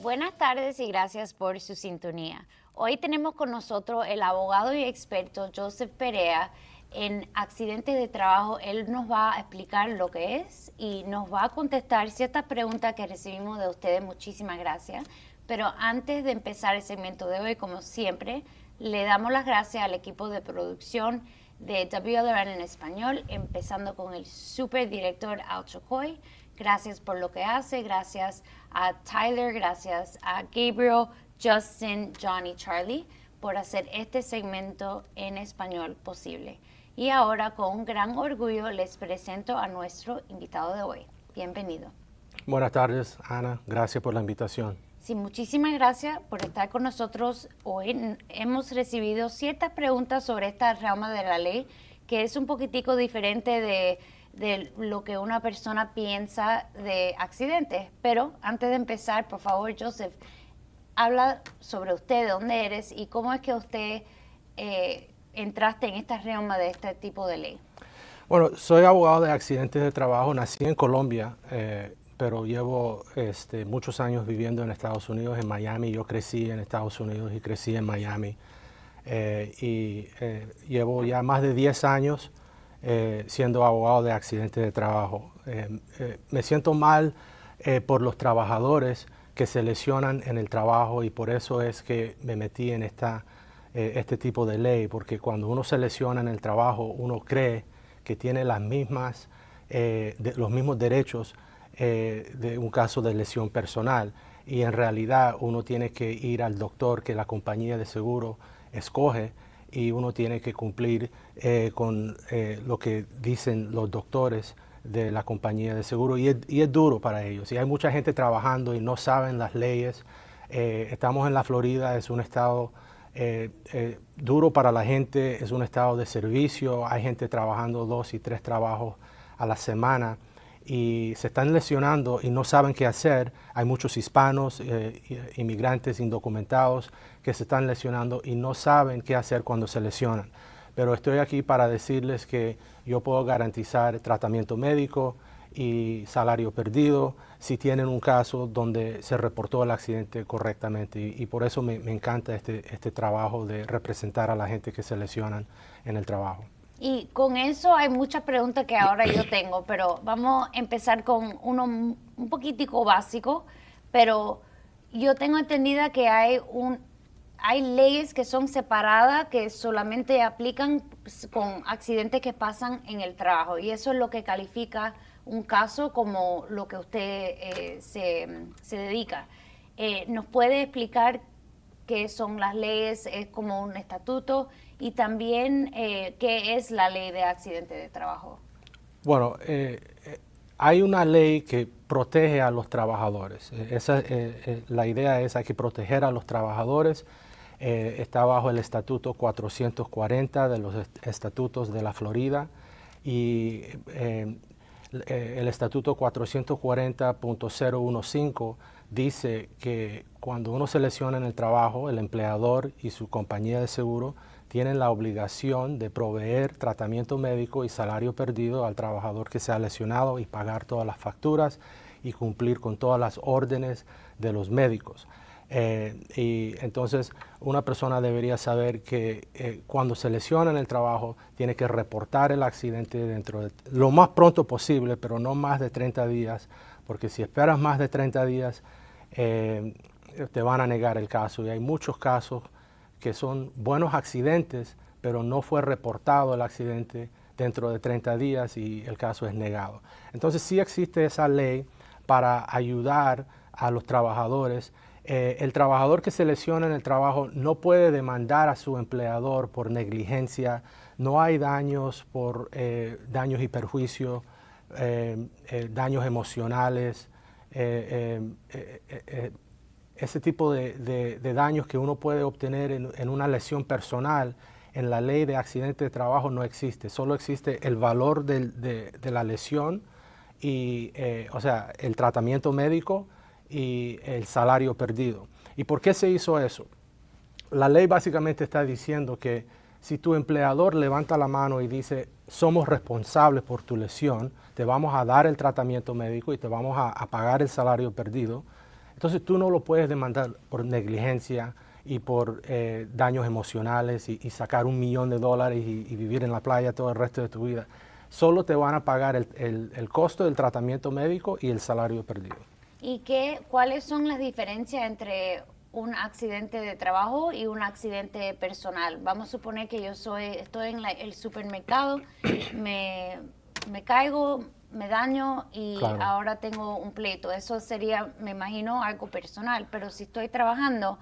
Buenas tardes y gracias por su sintonía. Hoy tenemos con nosotros el abogado y experto Joseph Perea en accidentes de trabajo. Él nos va a explicar lo que es y nos va a contestar ciertas preguntas que recibimos de ustedes. Muchísimas gracias. Pero antes de empezar el segmento de hoy, como siempre, le damos las gracias al equipo de producción de WLRN en español, empezando con el superdirector Al Chocoy. Gracias por lo que hace, gracias a Tyler, gracias a Gabriel, Justin, John y Charlie por hacer este segmento en español posible. Y ahora, con un gran orgullo, les presento a nuestro invitado de hoy. Bienvenido. Buenas tardes, Ana. Gracias por la invitación. Sí, muchísimas gracias por estar con nosotros hoy. Hemos recibido ciertas preguntas sobre esta rama de la ley, que es un poquitico diferente de lo que una persona piensa de accidentes. Pero antes de empezar, por favor, Joseph, habla sobre usted, de dónde eres y cómo es que usted entraste en esta rama de este tipo de ley. Bueno, soy abogado de accidentes de trabajo. Nací en Colombia, pero llevo muchos años viviendo en Estados Unidos, en Miami. Yo crecí en Estados Unidos y crecí en Miami. Llevo ya más de 10 años siendo abogado de accidentes de trabajo. Me siento mal por los trabajadores que se lesionan en el trabajo y por eso es que me metí en este tipo de ley, porque cuando uno se lesiona en el trabajo, uno cree que tiene los mismos derechos de un caso de lesión personal, y en realidad uno tiene que ir al doctor que la compañía de seguro escoge y uno tiene que cumplir con lo que dicen los doctores de la compañía de seguro, y es duro para ellos. Y hay mucha gente trabajando y no saben las leyes. Estamos en la Florida, es un estado duro para la gente, es un estado de servicio. Hay gente trabajando 2 y 3 trabajos a la semana y se están lesionando y no saben qué hacer. Hay muchos hispanos, inmigrantes indocumentados que se están lesionando y no saben qué hacer cuando se lesionan. Pero estoy aquí para decirles que yo puedo garantizar tratamiento médico y salario perdido si tienen un caso donde se reportó el accidente correctamente. Y por eso me encanta este trabajo de representar a la gente que se lesionan en el trabajo. Y con eso hay muchas preguntas que ahora yo tengo, pero vamos a empezar con uno un poquitico básico, pero yo tengo entendida que hay leyes que son separadas, que solamente aplican con accidentes que pasan en el trabajo, y eso es lo que califica un caso como lo que usted se dedica. ¿Nos puede explicar qué son las leyes? ¿Es como un estatuto? Y también, ¿qué es la ley de accidentes de trabajo? Bueno, hay una ley que protege a los trabajadores. La idea es hay que proteger a los trabajadores. Está bajo el Estatuto 440 de los Estatutos de la Florida, y el Estatuto 440.015 dice que cuando uno se lesiona en el trabajo, el empleador y su compañía de seguro tienen la obligación de proveer tratamiento médico y salario perdido al trabajador que se ha lesionado y pagar todas las facturas y cumplir con todas las órdenes de los médicos. Y entonces una persona debería saber que cuando se lesiona en el trabajo tiene que reportar el accidente dentro de lo más pronto posible, pero no más de 30 días, porque si esperas más de 30 días te van a negar el caso. Y hay muchos casos que son buenos accidentes, pero no fue reportado el accidente dentro de 30 días y el caso es negado. Entonces sí existe esa ley para ayudar a los trabajadores. El trabajador que se lesiona en el trabajo no puede demandar a su empleador por negligencia. No hay daños por daños y perjuicios, daños emocionales, ese tipo de daños que uno puede obtener en una lesión personal. En la ley de accidente de trabajo no existe. Solo existe el valor de la lesión y, o sea, el tratamiento médico y el salario perdido. ¿Y por qué se hizo eso? La ley básicamente está diciendo que si tu empleador levanta la mano y dice, somos responsables por tu lesión, te vamos a dar el tratamiento médico y te vamos a pagar el salario perdido, Entonces tú no lo puedes demandar por negligencia y por daños emocionales y sacar $1 millón y vivir en la playa todo el resto de tu vida. Solo te van a pagar el costo del tratamiento médico y el salario perdido. ¿Y cuáles son las diferencias entre un accidente de trabajo y un accidente personal? Vamos a suponer que yo estoy en el supermercado, me caigo, me daño y Claro. ahora tengo un pleito. Eso sería, me imagino, algo personal, pero si estoy trabajando,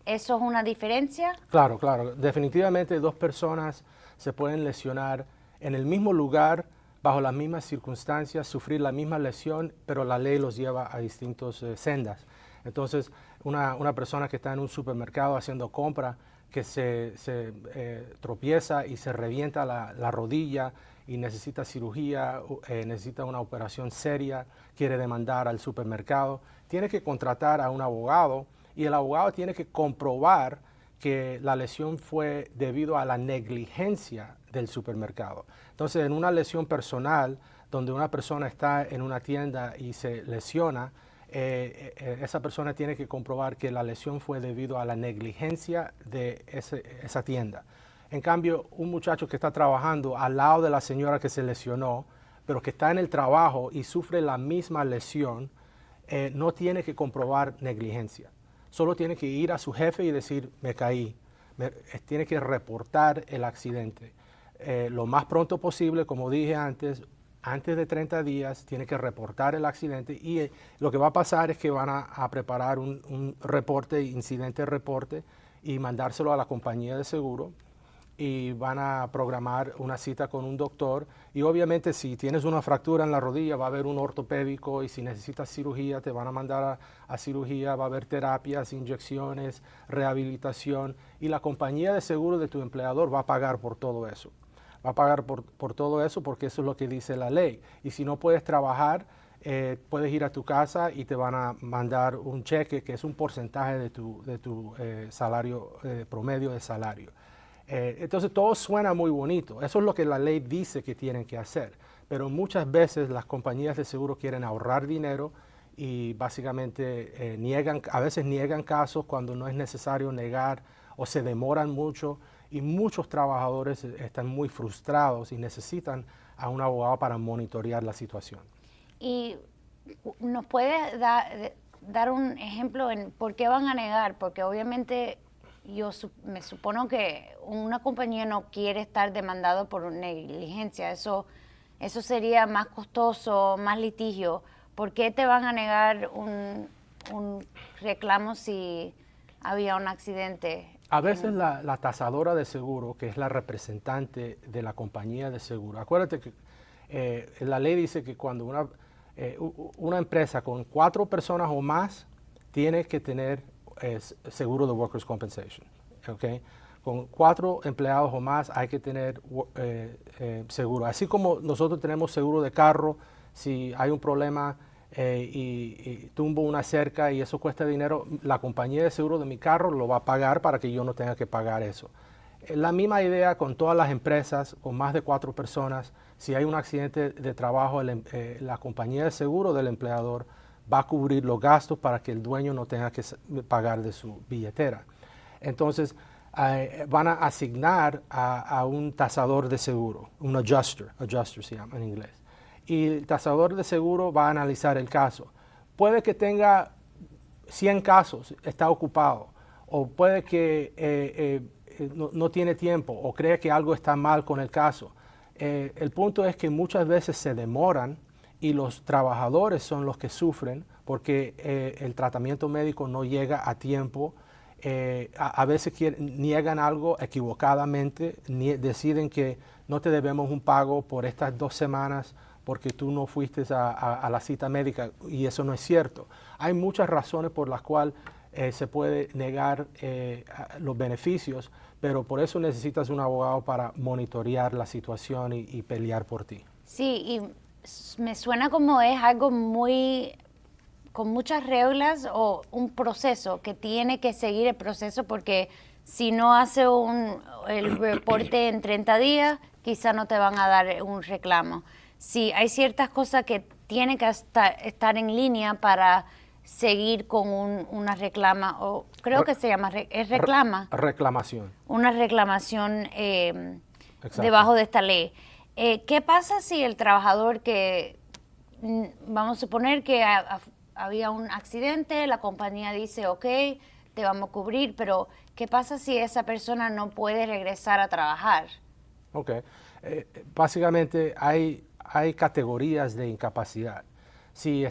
¿eso es una diferencia? Claro, claro. Definitivamente 2 personas se pueden lesionar en el mismo lugar, bajo las mismas circunstancias, sufrir la misma lesión, pero la ley los lleva a distintas sendas. Entonces, una persona que está en un supermercado haciendo compra, que se tropieza y se revienta la rodilla y necesita cirugía, necesita una operación seria, quiere demandar al supermercado, tiene que contratar a un abogado y el abogado tiene que comprobar que la lesión fue debido a la negligencia del supermercado. Entonces, en una lesión personal, donde una persona está en una tienda y se lesiona, esa persona tiene que comprobar que la lesión fue debido a la negligencia de esa tienda. En cambio, un muchacho que está trabajando al lado de la señora que se lesionó, pero que está en el trabajo y sufre la misma lesión, no tiene que comprobar negligencia. Solo tiene que ir a su jefe y decir, me caí. Tiene que reportar el accidente. Lo más pronto posible, como dije antes de 30 días, tiene que reportar el accidente y lo que va a pasar es que van a preparar un reporte, incidente reporte, y mandárselo a la compañía de seguro y van a programar una cita con un doctor y obviamente si tienes una fractura en la rodilla va a haber un ortopédico y si necesitas cirugía te van a mandar a cirugía, va a haber terapias, inyecciones, rehabilitación y la compañía de seguro de tu empleador va a pagar por todo eso. Va a pagar por todo eso porque eso es lo que dice la ley. Y si no puedes trabajar, puedes ir a tu casa y te van a mandar un cheque que es un porcentaje de tu salario, promedio de salario. Entonces todo suena muy bonito, eso es lo que la ley dice que tienen que hacer, pero muchas veces las compañías de seguro quieren ahorrar dinero y básicamente a veces niegan casos cuando no es necesario negar o se demoran mucho y muchos trabajadores están muy frustrados y necesitan a un abogado para monitorear la situación. ¿Y nos puede dar un ejemplo en por qué van a negar? Porque obviamente me supongo que una compañía no quiere estar demandado por negligencia. Eso sería más costoso, más litigio. ¿Por qué te van a negar un reclamo si había un accidente? A veces la tasadora de seguro, que es la representante de la compañía de seguro, acuérdate que la ley dice que cuando una empresa con 4 personas o más tiene que tener seguro de Workers' Compensation. ¿Okay? Con 4 empleados o más hay que tener seguro. Así como nosotros tenemos seguro de carro, si hay un problema y tumbo una cerca y eso cuesta dinero, la compañía de seguro de mi carro lo va a pagar para que yo no tenga que pagar eso. La misma idea con todas las empresas, con más de 4 personas, si hay un accidente de trabajo, la compañía de seguro del empleador va a cubrir los gastos para que el dueño no tenga que pagar de su billetera. Entonces, van a asignar a un tasador de seguro, un adjuster se llama en inglés. Y el tasador de seguro va a analizar el caso. Puede que tenga 100 casos, está ocupado, o puede que no tiene tiempo, o cree que algo está mal con el caso. El punto es que muchas veces se demoran y los trabajadores son los que sufren porque el tratamiento médico no llega a tiempo. A veces niegan algo equivocadamente, deciden que no te debemos un pago por estas 2 semanas porque tú no fuiste a la cita médica y eso no es cierto. Hay muchas razones por las cuales se puede negar los beneficios, pero por eso necesitas un abogado para monitorear la situación y pelear por ti. Sí, y me suena como es algo con muchas reglas o un proceso que tiene que seguir el proceso porque si no hace el reporte en 30 días, quizá no te van a dar un reclamo. Sí, hay ciertas cosas que tienen que estar en línea para seguir con una reclama, o creo que se llama, es reclama. Reclamación. Una reclamación Exacto. debajo de esta ley. ¿Qué pasa si el trabajador vamos a suponer que había un accidente, la compañía dice, ok, te vamos a cubrir, pero ¿qué pasa si esa persona no puede regresar a trabajar? Ok. Básicamente hay categorías de incapacidad. Si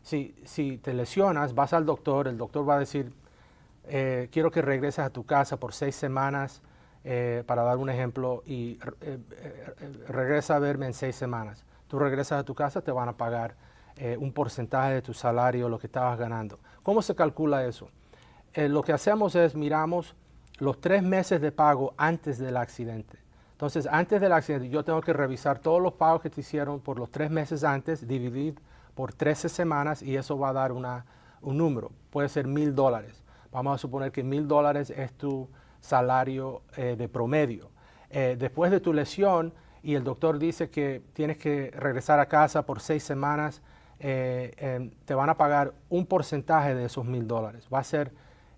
si te lesionas, vas al doctor, el doctor va a decir, quiero que regreses a tu casa por 6 semanas, para dar un ejemplo, y regresa a verme en 6 semanas. Tú regresas a tu casa, te van a pagar un porcentaje de tu salario, lo que estabas ganando. ¿Cómo se calcula eso? Lo que hacemos es miramos los 3 meses de pago antes del accidente. Entonces, antes del accidente, yo tengo que revisar todos los pagos que te hicieron por los 3 meses antes, dividir por 13 semanas y eso va a dar un número. Puede ser $1,000. Vamos a suponer que $1,000 es tu salario de promedio. Después de tu lesión y el doctor dice que tienes que regresar a casa por 6 semanas, te van a pagar un porcentaje de esos $1,000. Va a ser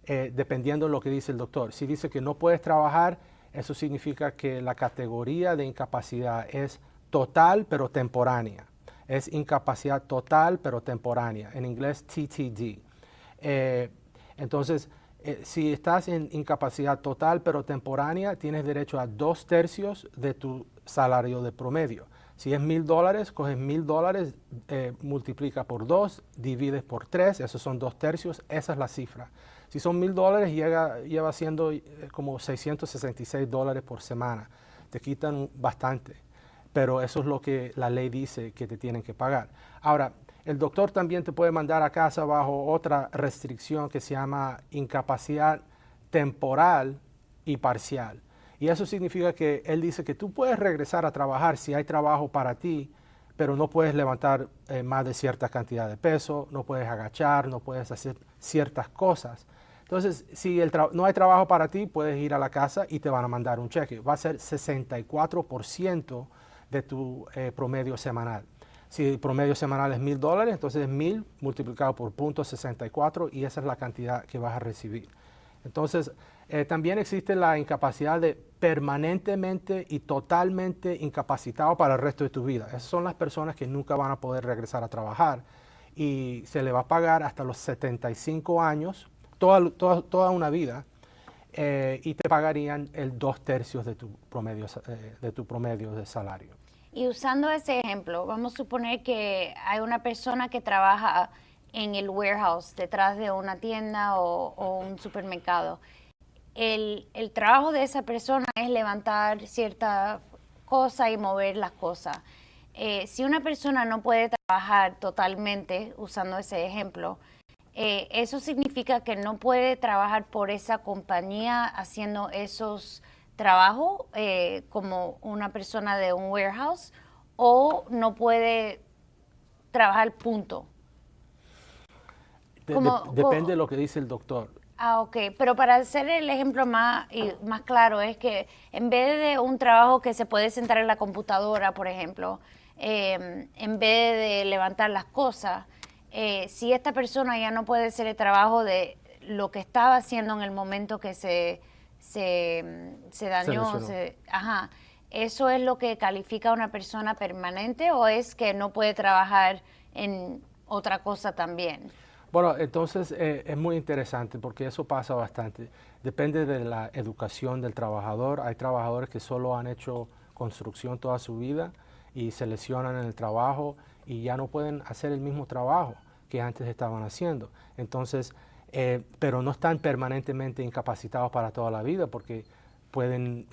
dependiendo de lo que dice el doctor. Si dice que no puedes trabajar, eso significa que la categoría de incapacidad es total pero temporánea. Es incapacidad total pero temporánea, en inglés TTD. Entonces, si estás en incapacidad total pero temporánea, tienes derecho a 2/3 de tu salario de promedio. Si es $1,000, coges $1,000, multiplica por 2, divides por 3, esos son 2/3, esa es la cifra. Si son $1,000, lleva siendo como $666 por semana. Te quitan bastante, pero eso es lo que la ley dice que te tienen que pagar. Ahora, el doctor también te puede mandar a casa bajo otra restricción que se llama incapacidad temporal y parcial. Y eso significa que él dice que tú puedes regresar a trabajar si hay trabajo para ti, pero no puedes levantar más de cierta cantidad de peso, no puedes agachar, no puedes hacer ciertas cosas. Entonces, si no hay trabajo para ti, puedes ir a la casa y te van a mandar un cheque. Va a ser 64% de tu promedio semanal. Si el promedio semanal es $1,000, entonces es 1,000 multiplicado por .64 y esa es la cantidad que vas a recibir. Entonces, también existe la incapacidad de permanentemente y totalmente incapacitado para el resto de tu vida. Esas son las personas que nunca van a poder regresar a trabajar y se le va a pagar hasta los 75 años, toda una vida, y te pagarían el 2/3 de tu promedio de salario. Y usando ese ejemplo, vamos a suponer que hay una persona que trabaja en el warehouse, detrás de una tienda o un supermercado. El trabajo de esa persona es levantar cierta cosa y mover las cosas. Si una persona no puede trabajar totalmente, usando ese ejemplo, eso significa que no puede trabajar por esa compañía haciendo esos trabajos como una persona de un warehouse, o no puede trabajar punto. Depende de lo que dice el doctor. Ok, pero para hacer el ejemplo más claro, es que en vez de un trabajo que se puede sentar en la computadora, por ejemplo, en vez de levantar las cosas, si esta persona ya no puede hacer el trabajo de lo que estaba haciendo en el momento que se dañó, ¿eso es lo que califica a una persona permanente o es que no puede trabajar en otra cosa también? Bueno, entonces es muy interesante porque eso pasa bastante. Depende de la educación del trabajador. Hay trabajadores que solo han hecho construcción toda su vida y se lesionan en el trabajo y ya no pueden hacer el mismo trabajo que antes estaban haciendo. Entonces, pero no están permanentemente incapacitados para toda la vida porque pueden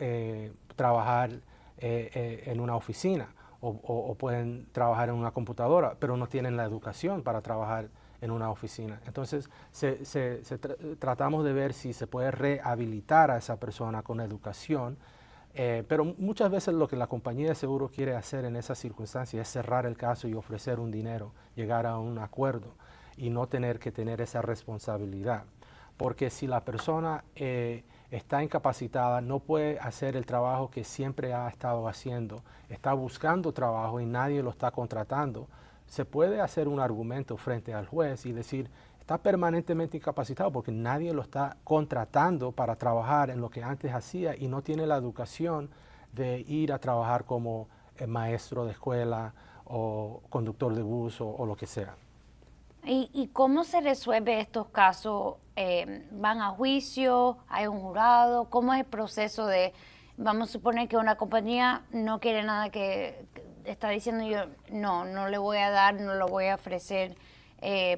trabajar en una oficina o pueden trabajar en una computadora, pero no tienen la educación para trabajar en una oficina. Entonces, tratamos de ver si se puede rehabilitar a esa persona con educación, pero muchas veces lo que la compañía de seguro quiere hacer en esas circunstancias es cerrar el caso y ofrecer un dinero, llegar a un acuerdo y no tener que tener esa responsabilidad. Porque si la persona está incapacitada, no puede hacer el trabajo que siempre ha estado haciendo, está buscando trabajo y nadie lo está contratando, se puede hacer un argumento frente al juez y decir, está permanentemente incapacitado porque nadie lo está contratando para trabajar en lo que antes hacía y no tiene la educación de ir a trabajar como maestro de escuela o conductor de bus o lo que sea. ¿Y cómo se resuelve estos casos? ¿Van a juicio? ¿Hay un jurado? ¿Cómo es el proceso de, vamos a suponer que una compañía no quiere nada que está diciendo yo, no le voy a dar, no le voy a ofrecer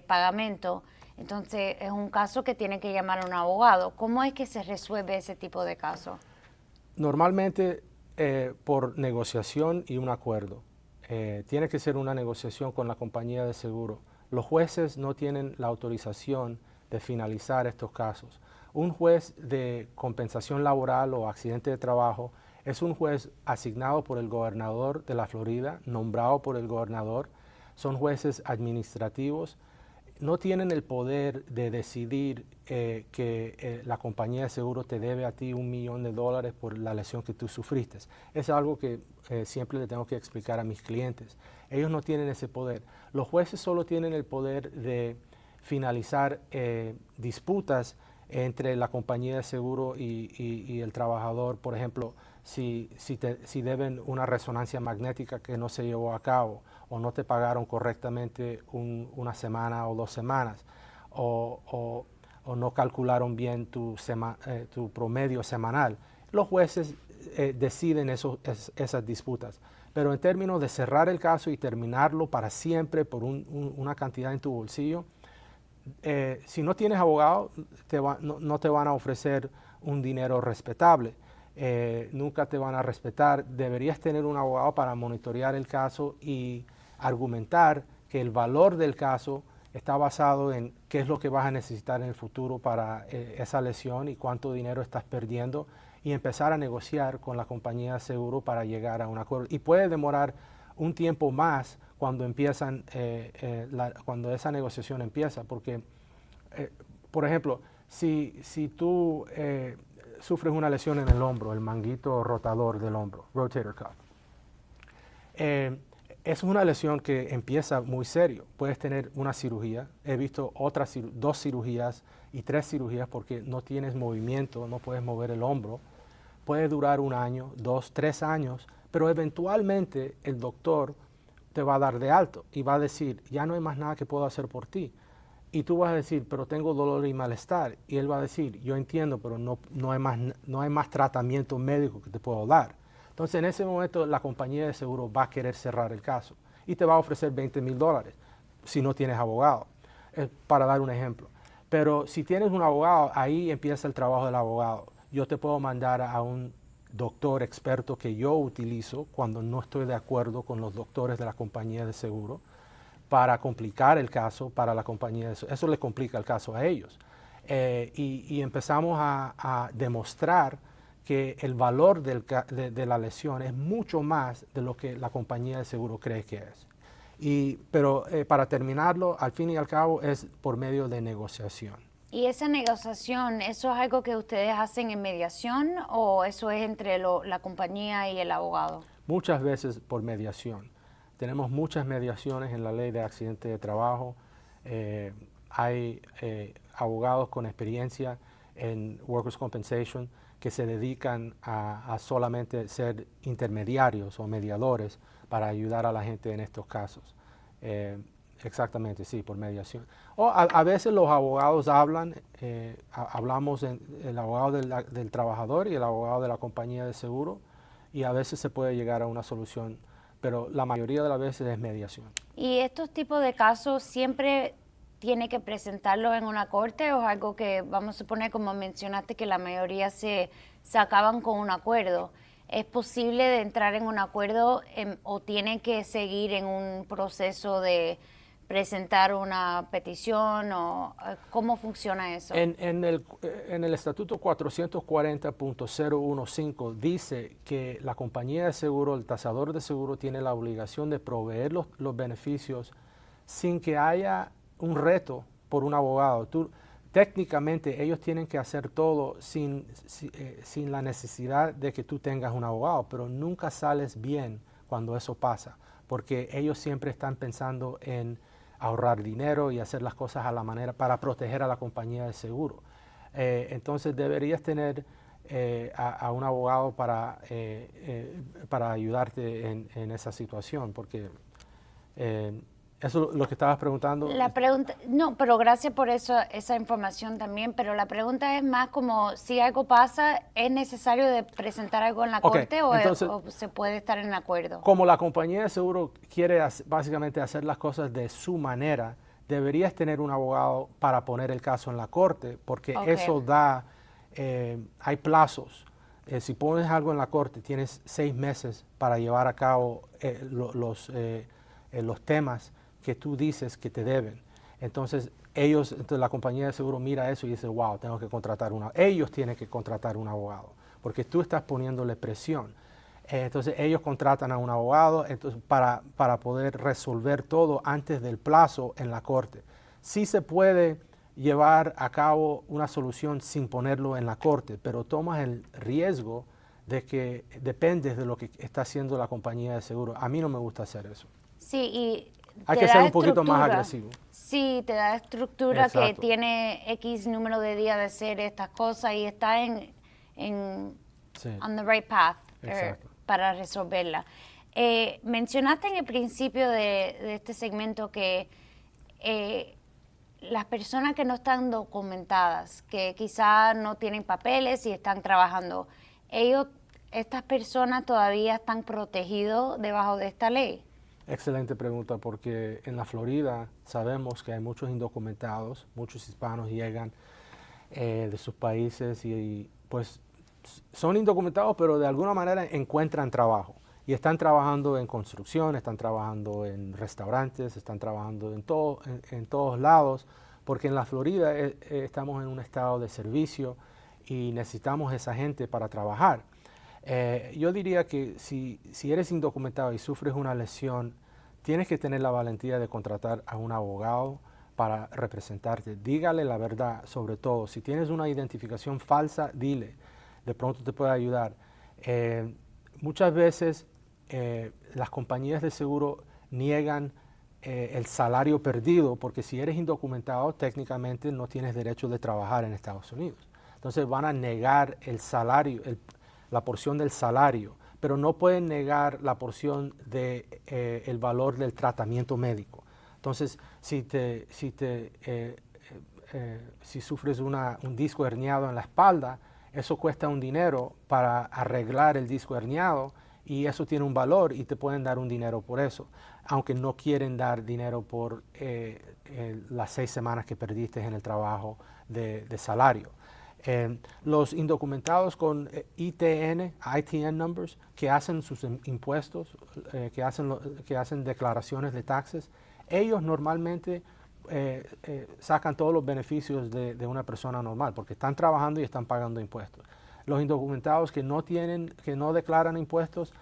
pagamento? Entonces es un caso que tiene que llamar a un abogado. ¿Cómo es que se resuelve ese tipo de caso? Normalmente por negociación y un acuerdo. Tiene que ser una negociación con la compañía de seguro. Los jueces no tienen la autorización de finalizar estos casos. Un juez de compensación laboral o accidente de trabajo es un juez asignado por el gobernador de la Florida, nombrado por el gobernador. Son jueces administrativos. No tienen el poder de decidir que la compañía de seguro te debe a ti $1 millón por la lesión que tú sufriste. Es algo que siempre le tengo que explicar a mis clientes. Ellos no tienen ese poder. Los jueces solo tienen el poder de finalizar disputas entre la compañía de seguro y el trabajador. Por ejemplo, si deben una resonancia magnética que no se llevó a cabo o no te pagaron correctamente una semana o 2 semanas o no calcularon bien tu promedio semanal. Los jueces deciden esas disputas. Pero en términos de cerrar el caso y terminarlo para siempre por una cantidad en tu bolsillo, si no tienes abogado, no te van a ofrecer un dinero respetable. Nunca te van a respetar. Deberías tener un abogado para monitorear el caso y argumentar que el valor del caso está basado en qué es lo que vas a necesitar en el futuro para esa lesión y cuánto dinero estás perdiendo, y empezar a negociar con la compañía de seguro para llegar a un acuerdo. Y puede demorar un tiempo más cuando cuando esa negociación empieza, porque, por ejemplo, si tú sufres una lesión en el hombro, el manguito rotador del hombro, rotator cuff, es una lesión que empieza muy serio. Puedes tener una cirugía. He visto 2 cirugías y 3 cirugías porque no tienes movimiento, no puedes mover el hombro. Puede durar 1 año, 2, 3 años, pero eventualmente el doctor te va a dar de alto y va a decir, ya no hay más nada que puedo hacer por ti. Y tú vas a decir, pero tengo dolor y malestar. Y él va a decir, yo entiendo, pero no hay más tratamiento médico que te puedo dar. Entonces, en ese momento, la compañía de seguro va a querer cerrar el caso y te va a ofrecer $20,000 si no tienes abogado, para dar un ejemplo. Pero si tienes un abogado, ahí empieza el trabajo del abogado. Yo te puedo mandar a un doctor experto que yo utilizo cuando no estoy de acuerdo con los doctores de la compañía de seguro para complicar el caso para la compañía de seguro. Eso le complica el caso a ellos. Y empezamos a demostrar que el valor de la lesión es mucho más de lo que la compañía de seguro cree que es. Pero para terminarlo, al fin y al cabo, es por medio de negociación. ¿Y esa negociación, eso es algo que ustedes hacen en mediación o eso es entre la compañía y el abogado? Muchas veces por mediación. Tenemos muchas mediaciones en la ley de accidente de trabajo. Hay abogados con experiencia en Workers' Compensation que se dedican a solamente ser intermediarios o mediadores para ayudar a la gente en estos casos. Exactamente, sí, por mediación. O a veces los abogados hablamos el abogado del trabajador y el abogado de la compañía de seguro, y a veces se puede llegar a una solución, pero la mayoría de las veces es mediación. ¿Y estos tipos de casos siempre tiene que presentarlo en una corte o es algo que, vamos a suponer, como mencionaste, que la mayoría se acaban con un acuerdo? ¿Es posible de entrar en un acuerdo o tiene que seguir en un proceso de presentar una petición o cómo funciona eso? En el estatuto 440.015 dice que la compañía de seguro, el tasador de seguro, tiene la obligación de proveer los beneficios sin que haya un reto por un abogado. Técnicamente ellos tienen que hacer todo sin la necesidad de que tú tengas un abogado, pero nunca sales bien cuando eso pasa, porque ellos siempre están pensando en ahorrar dinero y hacer las cosas a la manera para proteger a la compañía de seguro. Entonces deberías tener a un abogado para ayudarte en esa situación, porque eso es lo que estabas preguntando. La pregunta, no, pero gracias por eso, esa información también, pero la pregunta es más como si algo pasa, ¿es necesario de presentar algo en la corte entonces, o se puede estar en acuerdo? Como la compañía de seguro quiere básicamente hacer las cosas de su manera, deberías tener un abogado para poner el caso en la corte, porque eso da, hay plazos. Si pones algo en la corte, tienes 6 meses para llevar a cabo los temas que tú dices que te deben. Entonces, la compañía de seguro mira eso y dice, wow, tengo que contratar ellos tienen que contratar un abogado, porque tú estás poniéndole presión. Entonces, ellos contratan a un abogado para poder resolver todo antes del plazo en la corte. Sí se puede llevar a cabo una solución sin ponerlo en la corte, pero tomas el riesgo de que dependes de lo que está haciendo la compañía de seguro. A mí no me gusta hacer eso. Sí, y hay que ser un poquito más agresivo. Sí, te da estructura. Exacto. Que tiene X número de días de hacer estas cosas y está on the right path para resolverla. Mencionaste en el principio de este segmento que las personas que no están documentadas, que quizás no tienen papeles y están trabajando, estas personas todavía están protegidos debajo de esta ley. Excelente pregunta, porque en la Florida sabemos que hay muchos indocumentados, muchos hispanos llegan de sus países y pues son indocumentados, pero de alguna manera encuentran trabajo. Y están trabajando en construcción, están trabajando en restaurantes, están trabajando en todos lados, porque en la Florida estamos en un estado de servicio y necesitamos esa gente para trabajar. Yo diría que si eres indocumentado y sufres una lesión, tienes que tener la valentía de contratar a un abogado para representarte. Dígale la verdad, sobre todo. Si tienes una identificación falsa, dile. De pronto te puede ayudar. Muchas veces las compañías de seguro niegan el salario perdido, porque si eres indocumentado, técnicamente no tienes derecho de trabajar en Estados Unidos. Entonces van a negar el salario, la porción del salario, pero no pueden negar la porción del valor del tratamiento médico. Entonces, si sufres un disco herniado en la espalda, eso cuesta un dinero para arreglar el disco herniado y eso tiene un valor y te pueden dar un dinero por eso, aunque no quieren dar dinero por las 6 semanas que perdiste en el trabajo de salario. Los indocumentados con ITN numbers, que hacen sus impuestos, que hacen declaraciones de taxes, ellos normalmente sacan todos los beneficios de una persona normal, porque están trabajando y están pagando impuestos. Los indocumentados que no declaran impuestos,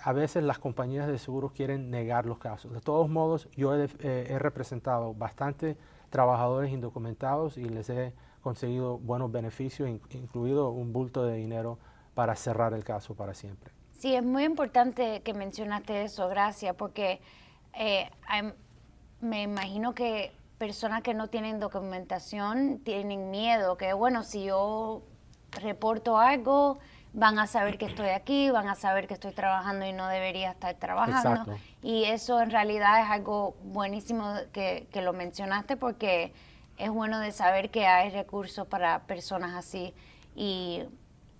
a veces las compañías de seguros quieren negar los casos. De todos modos, yo he representado bastante trabajadores indocumentados y les he conseguido buenos beneficios, incluido un bulto de dinero para cerrar el caso para siempre. Sí, es muy importante que mencionaste eso, gracias, porque me imagino que personas que no tienen documentación tienen miedo, que bueno, si yo reporto algo, van a saber que estoy aquí, van a saber que estoy trabajando y no debería estar trabajando. Exacto. Y eso en realidad es algo buenísimo que lo mencionaste, porque es bueno de saber que hay recursos para personas así y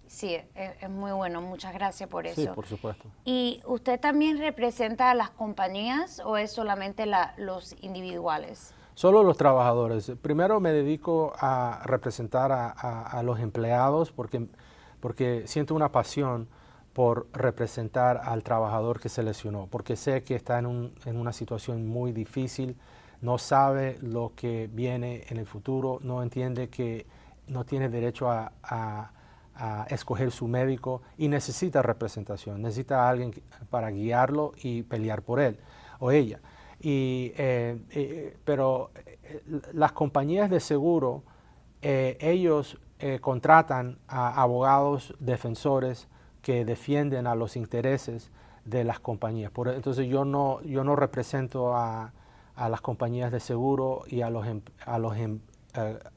sí, es muy bueno. Muchas gracias por eso. Sí, por supuesto. ¿Y usted también representa a las compañías o es solamente los individuales? Solo los trabajadores. Primero me dedico a representar a los empleados porque siento una pasión por representar al trabajador que se lesionó, porque sé que está en una situación muy difícil, no sabe lo que viene en el futuro, no entiende que no tiene derecho a escoger su médico y necesita representación, necesita a alguien para guiarlo y pelear por él o ella. Pero las compañías de seguro, ellos contratan a abogados defensores que defienden a los intereses de las compañías. Entonces yo no represento a las compañías de seguro y a los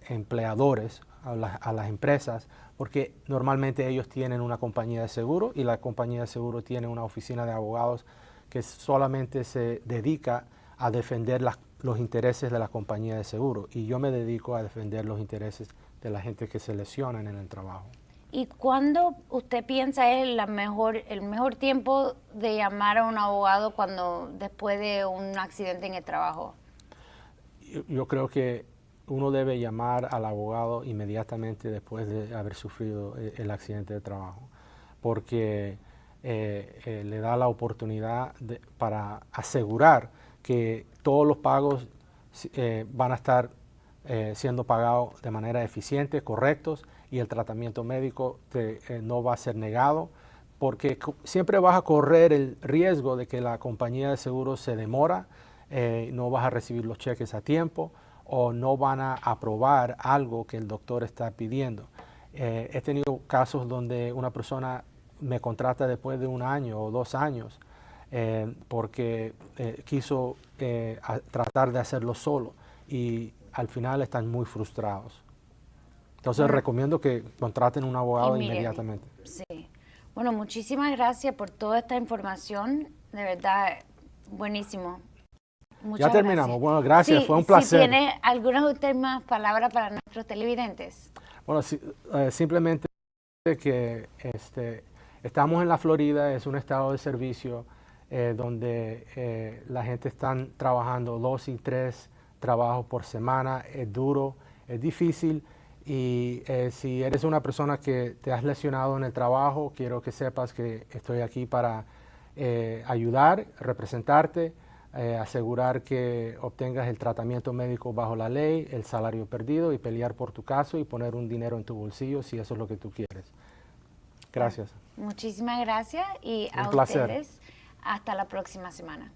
empleadores, a las empresas, porque normalmente ellos tienen una compañía de seguro y la compañía de seguro tiene una oficina de abogados que solamente se dedica a defender los intereses de la compañía de seguro, y yo me dedico a defender los intereses de la gente que se lesionan en el trabajo. ¿Y cuándo usted piensa es el mejor tiempo de llamar a un abogado después de un accidente en el trabajo? Yo creo que uno debe llamar al abogado inmediatamente después de haber sufrido el accidente de trabajo, porque le da la oportunidad para asegurar que todos los pagos van a estar siendo pagados de manera eficiente, correctos, y el tratamiento médico no va a ser negado, porque siempre vas a correr el riesgo de que la compañía de seguros se demora, no vas a recibir los cheques a tiempo, o no van a aprobar algo que el doctor está pidiendo. He tenido casos donde una persona me contrata después de 1 año o 2 años porque quiso tratar de hacerlo solo, y al final están muy frustrados. Entonces recomiendo que contraten un abogado inmediatamente. Sí. Bueno, muchísimas gracias por toda esta información. De verdad, buenísimo. Muchas ya terminamos. Gracias. Bueno, gracias. Sí, fue un placer. Si tiene algunas últimas palabras para nuestros televidentes. Bueno, simplemente que estamos en la Florida, es un estado de servicio donde la gente está trabajando 2 y 3 trabajos por semana. Es duro, es difícil, y si eres una persona que te has lesionado en el trabajo, quiero que sepas que estoy aquí para ayudar, representarte, asegurar que obtengas el tratamiento médico bajo la ley, el salario perdido, y pelear por tu caso y poner un dinero en tu bolsillo si eso es lo que tú quieres. Gracias. Muchísimas gracias, y a un placer. ustedes hasta la próxima semana.